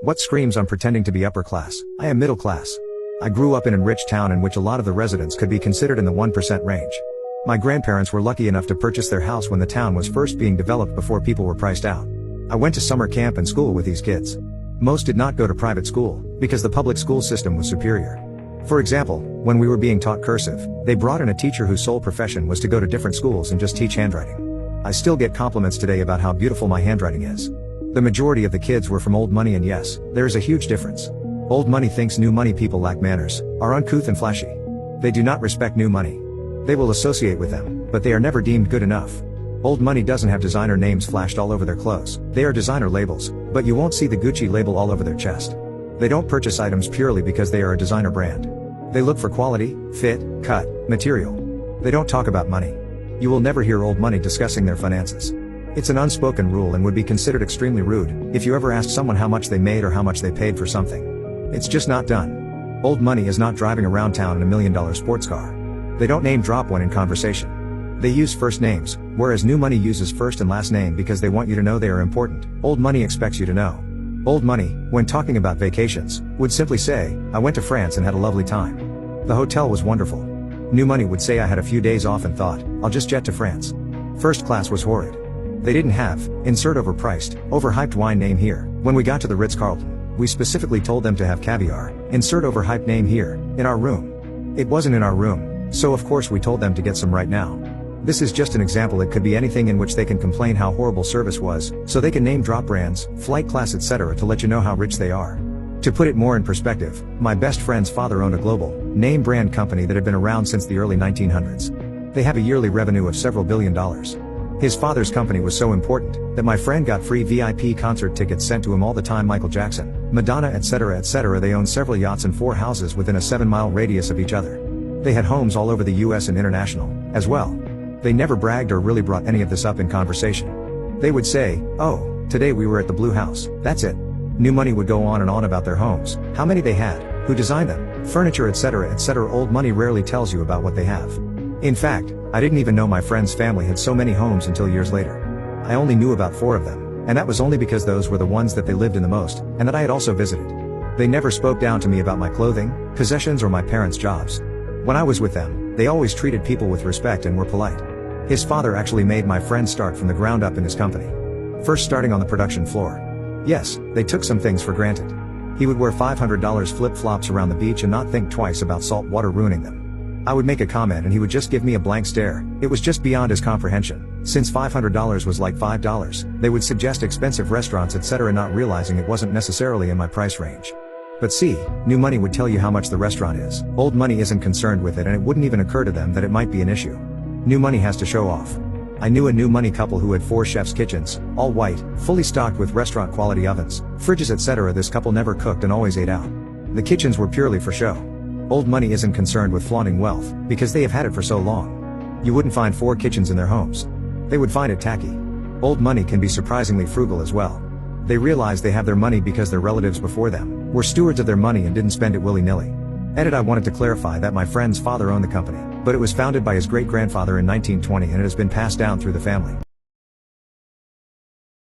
What screams I'm pretending to be upper class? I am middle class. I grew up in a rich town in which a lot of the residents could be considered in the 1% range. My grandparents were lucky enough to purchase their house when the town was first being developed before people were priced out. I went to summer camp and school with these kids. Most did not go to private school, because the public school system was superior. For example, when we were being taught cursive, they brought in a teacher whose sole profession was to go to different schools and just teach handwriting. I still get compliments today about how beautiful my handwriting is. The majority of the kids were from old money, and yes, there is a huge difference. Old money thinks new money people lack manners, are uncouth and flashy. They do not respect new money. They will associate with them, but they are never deemed good enough. Old money doesn't have designer names flashed all over their clothes. They are designer labels, but you won't see the Gucci label all over their chest. They don't purchase items purely because they are a designer brand. They look for quality, fit, cut, material. They don't talk about money. You will never hear old money discussing their finances. It's an unspoken rule and would be considered extremely rude if you ever asked someone how much they made or how much they paid for something. It's just not done. Old money is not driving around town in $1 million sports car. They don't name drop one in conversation. They use first names, whereas new money uses first and last name because they want you to know they are important. Old money expects you to know. Old money, when talking about vacations, would simply say, "I went to France and had a lovely time. The hotel was wonderful." New money would say, "I had a few days off and thought, I'll just jet to France. First class was horrid. They didn't have, insert overpriced, overhyped wine name here. When we got to the Ritz-Carlton, we specifically told them to have caviar, insert overhyped name here, in our room. It wasn't in our room, so of course we told them to get some right now." This is just an example. It could be anything in which they can complain how horrible service was, so they can name drop brands, flight class, etc. to let you know how rich they are. To put it more in perspective, my best friend's father owned a global, name brand company that had been around since the early 1900s. They have a yearly revenue of several $billion. His father's company was so important that my friend got free VIP concert tickets sent to him all the time. Michael Jackson, Madonna, etc. etc. They owned several yachts and 4 houses within a 7-mile radius of each other. They had homes all over the US and international, as well. They never bragged or really brought any of this up in conversation. They would say, "Oh, today we were at the Blue House." That's it. New money would go on and on about their homes, how many they had, who designed them, furniture, etc. etc. Old money rarely tells you about what they have. In fact, I didn't even know my friend's family had so many homes until years later. I only knew about 4 of them, and that was only because those were the ones that they lived in the most, and that I had also visited. They never spoke down to me about my clothing, possessions, or my parents' jobs. When I was with them, they always treated people with respect and were polite. His father actually made my friend start from the ground up in his company. First starting on the production floor. Yes, they took some things for granted. He would wear $500 flip-flops around the beach and not think twice about salt water ruining them. I would make a comment and he would just give me a blank stare. It was just beyond his comprehension. Since $500 was like $5, they would suggest expensive restaurants, etc., not realizing it wasn't necessarily in my price range. But see, new money would tell you how much the restaurant is. Old money isn't concerned with it, and it wouldn't even occur to them that it might be an issue. New money has to show off. I knew a new money couple who had 4 chef's kitchens, all white, fully stocked with restaurant quality ovens, fridges, etc. This couple never cooked and always ate out. The kitchens were purely for show. Old money isn't concerned with flaunting wealth, because they have had it for so long. You wouldn't find 4 kitchens in their homes. They would find it tacky. Old money can be surprisingly frugal as well. They realize they have their money because their relatives before them were stewards of their money and didn't spend it willy-nilly. Edit: I wanted to clarify that my friend's father owned the company, but it was founded by his great-grandfather in 1920 and it has been passed down through the family.